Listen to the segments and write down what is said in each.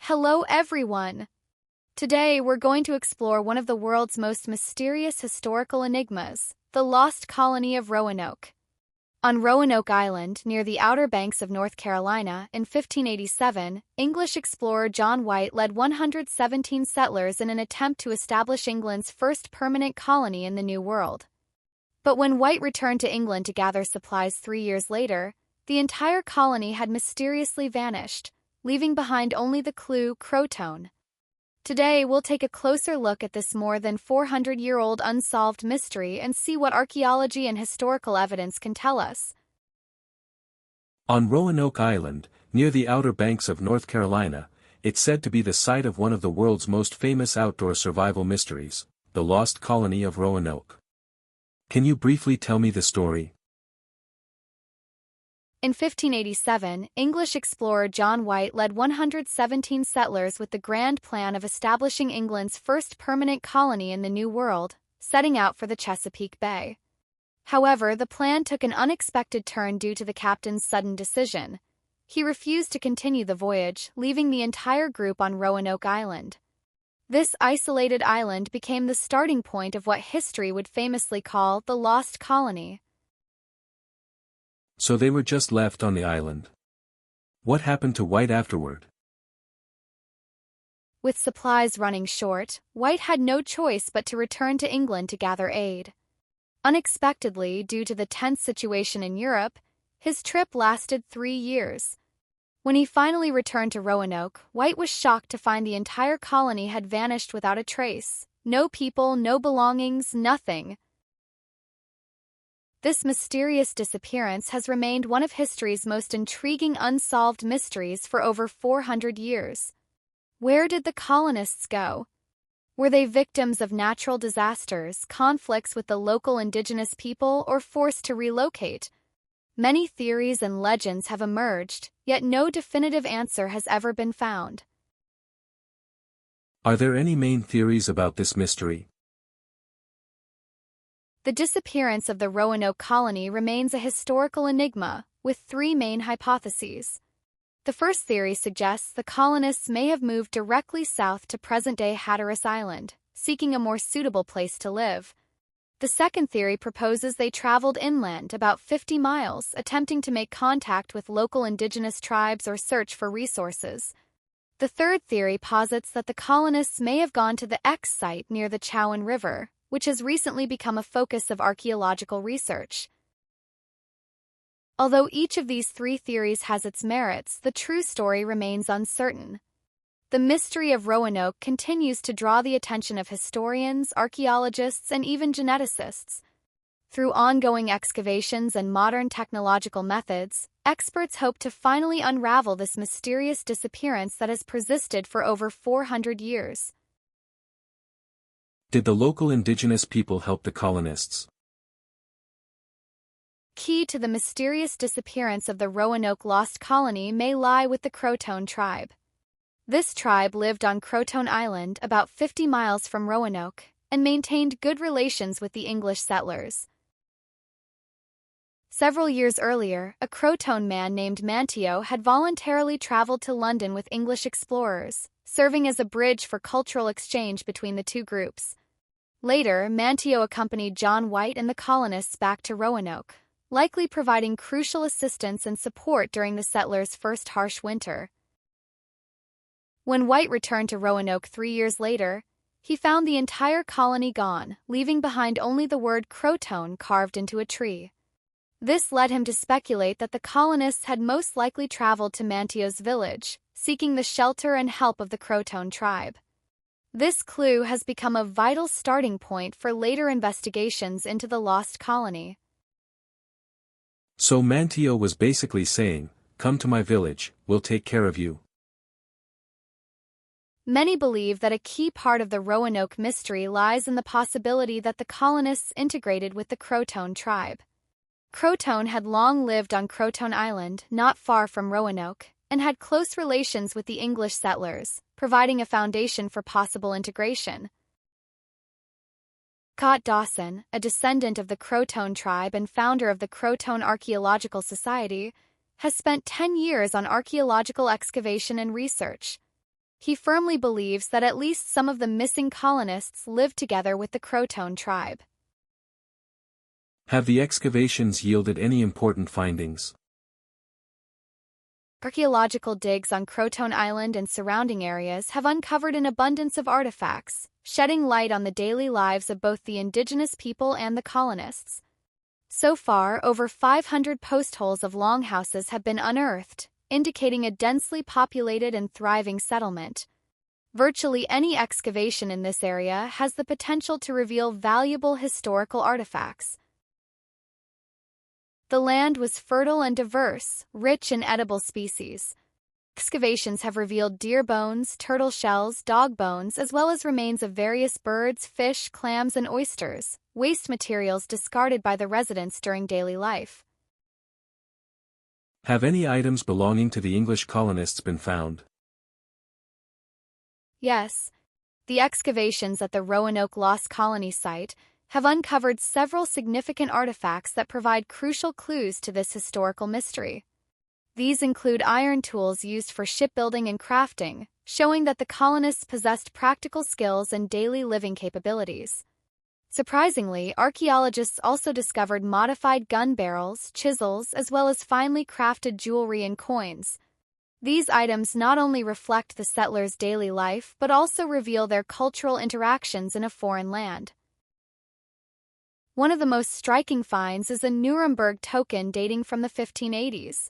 Hello everyone! Today we're going to explore one of the world's most mysterious historical enigmas, the Lost Colony of Roanoke. On Roanoke Island, near the Outer Banks of North Carolina, in 1587, English explorer John White led 117 settlers in an attempt to establish England's first permanent colony in the New World. But when White returned to England to gather supplies 3 years later, the entire colony had mysteriously vanished, leaving behind only the clue Croatoan. Today, we'll take a closer look at this more than 400-year-old unsolved mystery and see what archaeology and historical evidence can tell us. On Roanoke Island, near the Outer Banks of North Carolina, it's said to be the site of one of the world's most famous outdoor survival mysteries, the Lost Colony of Roanoke. Can you briefly tell me the story? In 1587, English explorer John White led 117 settlers with the grand plan of establishing England's first permanent colony in the New World, setting out for the Chesapeake Bay. However, the plan took an unexpected turn due to the captain's sudden decision. He refused to continue the voyage, leaving the entire group on Roanoke Island. This isolated island became the starting point of what history would famously call the Lost Colony. So they were just left on the island. What happened to White afterward? With supplies running short, White had no choice but to return to England to gather aid. Unexpectedly, due to the tense situation in Europe, his trip lasted 3 years. When he finally returned to Roanoke, White was shocked to find the entire colony had vanished without a trace. No people, no belongings, nothing. This mysterious disappearance has remained one of history's most intriguing unsolved mysteries for over 400 years. Where did the colonists go? Were they victims of natural disasters, conflicts with the local indigenous people, or forced to relocate? Many theories and legends have emerged, yet no definitive answer has ever been found. Are there any main theories about this mystery? The disappearance of the Roanoke colony remains a historical enigma, with 3 main hypotheses. The first theory suggests the colonists may have moved directly south to present-day Hatteras Island, seeking a more suitable place to live. The second theory proposes they traveled inland about 50 miles, attempting to make contact with local indigenous tribes or search for resources. The third theory posits that the colonists may have gone to the X site near the Chowan River, which has recently become a focus of archaeological research. Although each of these 3 theories has its merits, the true story remains uncertain. The mystery of Roanoke continues to draw the attention of historians, archaeologists, and even geneticists. Through ongoing excavations and modern technological methods, experts hope to finally unravel this mysterious disappearance that has persisted for over 400 years. Did the local indigenous people help the colonists? Key to the mysterious disappearance of the Roanoke Lost Colony may lie with the Croatoan tribe. This tribe lived on Croatoan Island, about 50 miles from Roanoke, and maintained good relations with the English settlers. Several years earlier, a Croatoan man named Manteo had voluntarily traveled to London with English explorers, serving as a bridge for cultural exchange between the two groups. Later, Manteo accompanied John White and the colonists back to Roanoke, likely providing crucial assistance and support during the settlers' first harsh winter. When White returned to Roanoke 3 years later, he found the entire colony gone, leaving behind only the word Croatoan carved into a tree. This led him to speculate that the colonists had most likely traveled to Manteo's village, seeking the shelter and help of the Croatoan tribe. This clue has become a vital starting point for later investigations into the lost colony. So Manteo was basically saying, "Come to my village, we'll take care of you." Many believe that a key part of the Roanoke mystery lies in the possibility that the colonists integrated with the Croatoan tribe. Croatoan had long lived on Croatoan Island, not far from Roanoke, and had close relations with the English settlers, providing a foundation for possible integration. Scott Dawson, a descendant of the Croatoan tribe and founder of the Croatoan Archaeological Society, has spent 10 years on archaeological excavation and research. He firmly believes that at least some of the missing colonists lived together with the Croatoan tribe. Have the excavations yielded any important findings? Archaeological digs on Croatoan Island and surrounding areas have uncovered an abundance of artifacts, shedding light on the daily lives of both the indigenous people and the colonists. So far, over 500 post holes of longhouses have been unearthed, indicating a densely populated and thriving settlement. Virtually any excavation in this area has the potential to reveal valuable historical artifacts. The land was fertile and diverse, rich in edible species. Excavations have revealed deer bones, turtle shells, dog bones, as well as remains of various birds, fish, clams, and oysters, waste materials discarded by the residents during daily life. Have any items belonging to the English colonists been found? Yes. The excavations at the Roanoke Lost Colony site have uncovered several significant artifacts that provide crucial clues to this historical mystery. These include iron tools used for shipbuilding and crafting, showing that the colonists possessed practical skills and daily living capabilities. Surprisingly, archaeologists also discovered modified gun barrels, chisels, as well as finely crafted jewelry and coins. These items not only reflect the settlers' daily life but also reveal their cultural interactions in a foreign land. One of the most striking finds is a Nuremberg token dating from the 1580s.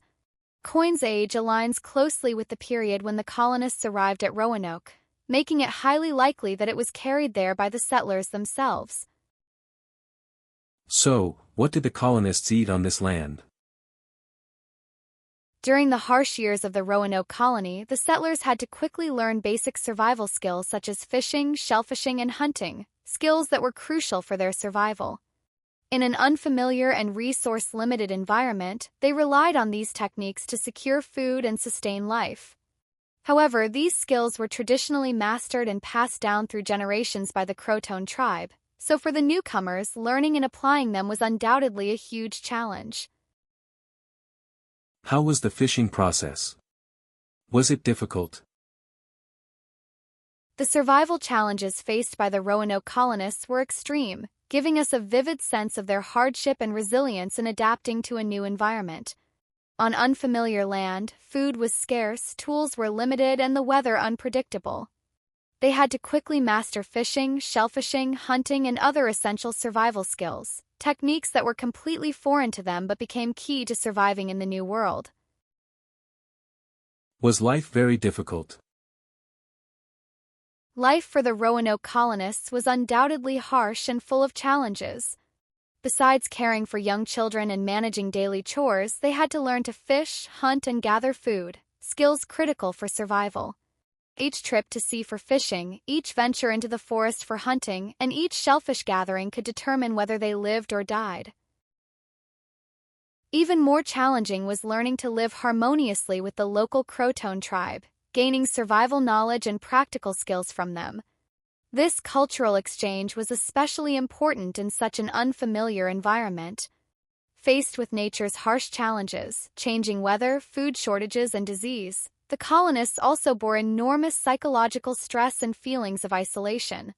Coin's age aligns closely with the period when the colonists arrived at Roanoke, making it highly likely that it was carried there by the settlers themselves. So, what did the colonists eat on this land? During the harsh years of the Roanoke colony, the settlers had to quickly learn basic survival skills such as fishing, shellfishing, and hunting, skills that were crucial for their survival. In an unfamiliar and resource-limited environment, they relied on these techniques to secure food and sustain life. However, these skills were traditionally mastered and passed down through generations by the Croatoan tribe, so for the newcomers, learning and applying them was undoubtedly a huge challenge. How was the fishing process? Was it difficult? The survival challenges faced by the Roanoke colonists were extreme, giving us a vivid sense of their hardship and resilience in adapting to a new environment. On unfamiliar land, food was scarce, tools were limited, and the weather unpredictable. They had to quickly master fishing, shellfishing, hunting, and other essential survival skills, techniques that were completely foreign to them but became key to surviving in the new world. Was life very difficult? Life for the Roanoke colonists was undoubtedly harsh and full of challenges. Besides caring for young children and managing daily chores, they had to learn to fish, hunt, and gather food, skills critical for survival. Each trip to sea for fishing, each venture into the forest for hunting, and each shellfish gathering could determine whether they lived or died. Even more challenging was learning to live harmoniously with the local Croatoan tribe, gaining survival knowledge and practical skills from them. This cultural exchange was especially important in such an unfamiliar environment. Faced with nature's harsh challenges, changing weather, food shortages, and disease, the colonists also bore enormous psychological stress and feelings of isolation.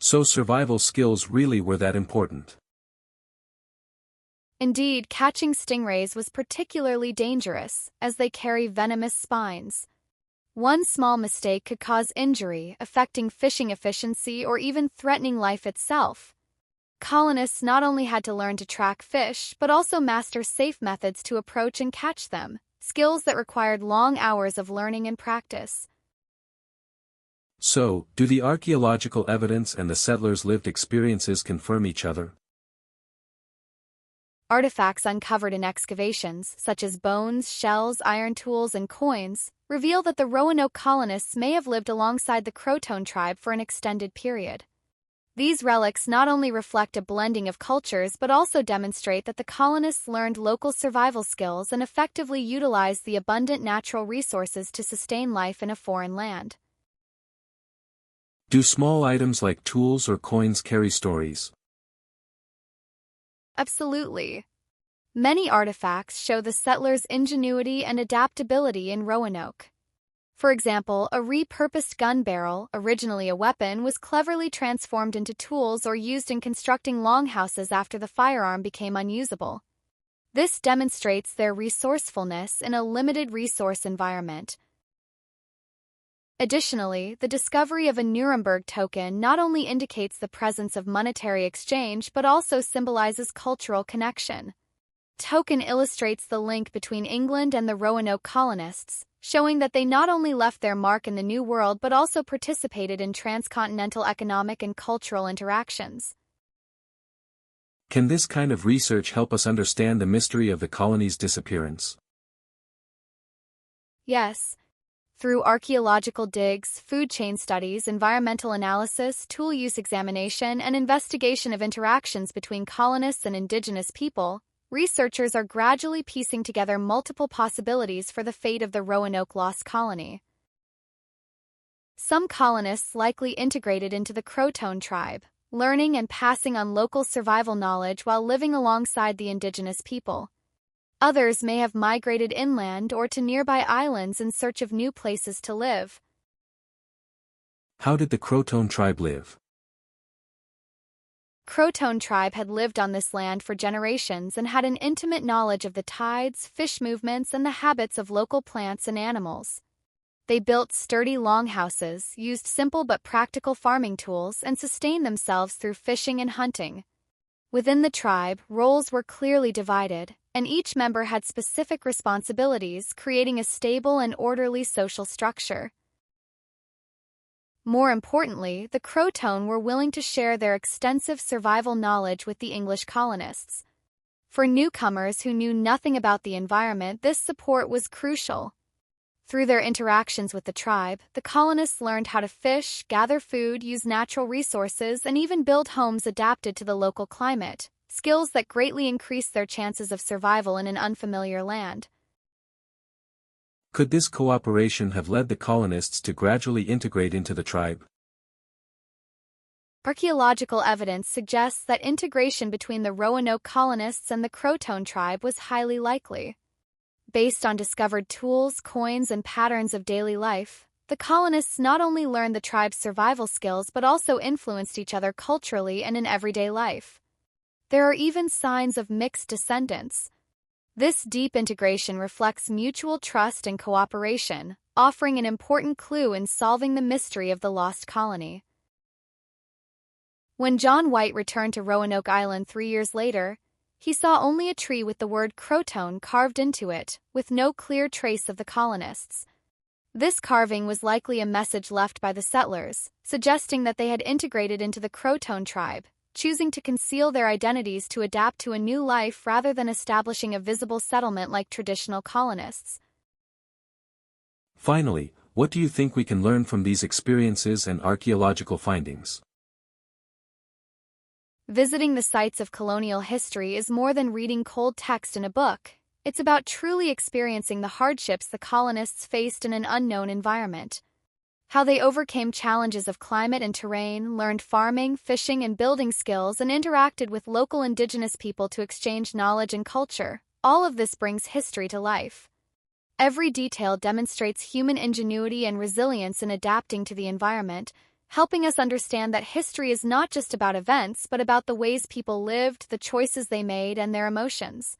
So survival skills really were that important. Indeed, catching stingrays was particularly dangerous, as they carry venomous spines. One small mistake could cause injury, affecting fishing efficiency or even threatening life itself. Colonists not only had to learn to track fish, but also master safe methods to approach and catch them, skills that required long hours of learning and practice. So, do the archaeological evidence and the settlers' lived experiences confirm each other? Artifacts uncovered in excavations, such as bones, shells, iron tools, and coins, reveal that the Roanoke colonists may have lived alongside the Croatoan tribe for an extended period. These relics not only reflect a blending of cultures but also demonstrate that the colonists learned local survival skills and effectively utilized the abundant natural resources to sustain life in a foreign land. Do small items like tools or coins carry stories? Absolutely. Many artifacts show the settlers' ingenuity and adaptability in Roanoke. For example, a repurposed gun barrel, originally a weapon, was cleverly transformed into tools or used in constructing longhouses after the firearm became unusable. This demonstrates their resourcefulness in a limited resource environment. Additionally, the discovery of a Nuremberg token not only indicates the presence of monetary exchange but also symbolizes cultural connection. Token illustrates the link between England and the Roanoke colonists, showing that they not only left their mark in the New World but also participated in transcontinental economic and cultural interactions. Can this kind of research help us understand the mystery of the colony's disappearance? Yes. Through archaeological digs, food chain studies, environmental analysis, tool use examination, and investigation of interactions between colonists and indigenous people, researchers are gradually piecing together multiple possibilities for the fate of the Roanoke Lost Colony. Some colonists likely integrated into the Croatoan tribe, learning and passing on local survival knowledge while living alongside the indigenous people. Others may have migrated inland or to nearby islands in search of new places to live. How did the Croatoan tribe live? Croatoan tribe had lived on this land for generations and had an intimate knowledge of the tides, fish movements, and the habits of local plants and animals. They built sturdy longhouses, used simple but practical farming tools, and sustained themselves through fishing and hunting. Within the tribe, roles were clearly divided, and each member had specific responsibilities, creating a stable and orderly social structure. More importantly, the Croatoan were willing to share their extensive survival knowledge with the English colonists. For newcomers who knew nothing about the environment, this support was crucial. Through their interactions with the tribe, the colonists learned how to fish, gather food, use natural resources, and even build homes adapted to the local climate, skills that greatly increased their chances of survival in an unfamiliar land. Could this cooperation have led the colonists to gradually integrate into the tribe? Archaeological evidence suggests that integration between the Roanoke colonists and the Croatoan tribe was highly likely. Based on discovered tools, coins, and patterns of daily life, the colonists not only learned the tribe's survival skills but also influenced each other culturally and in everyday life. There are even signs of mixed descendants. This deep integration reflects mutual trust and cooperation, offering an important clue in solving the mystery of the lost colony. When John White returned to Roanoke Island 3 years later, he saw only a tree with the word Croatoan carved into it, with no clear trace of the colonists. This carving was likely a message left by the settlers, suggesting that they had integrated into the Croatoan tribe, choosing to conceal their identities to adapt to a new life rather than establishing a visible settlement like traditional colonists. Finally, what do you think we can learn from these experiences and archaeological findings? Visiting the sites of colonial history is more than reading cold text in a book. It's about truly experiencing the hardships the colonists faced in an unknown environment. How they overcame challenges of climate and terrain, learned farming, fishing, and building skills, and interacted with local indigenous people to exchange knowledge and culture. All of this brings history to life. Every detail demonstrates human ingenuity and resilience in adapting to the environment, helping us understand that history is not just about events but about the ways people lived, the choices they made, and their emotions.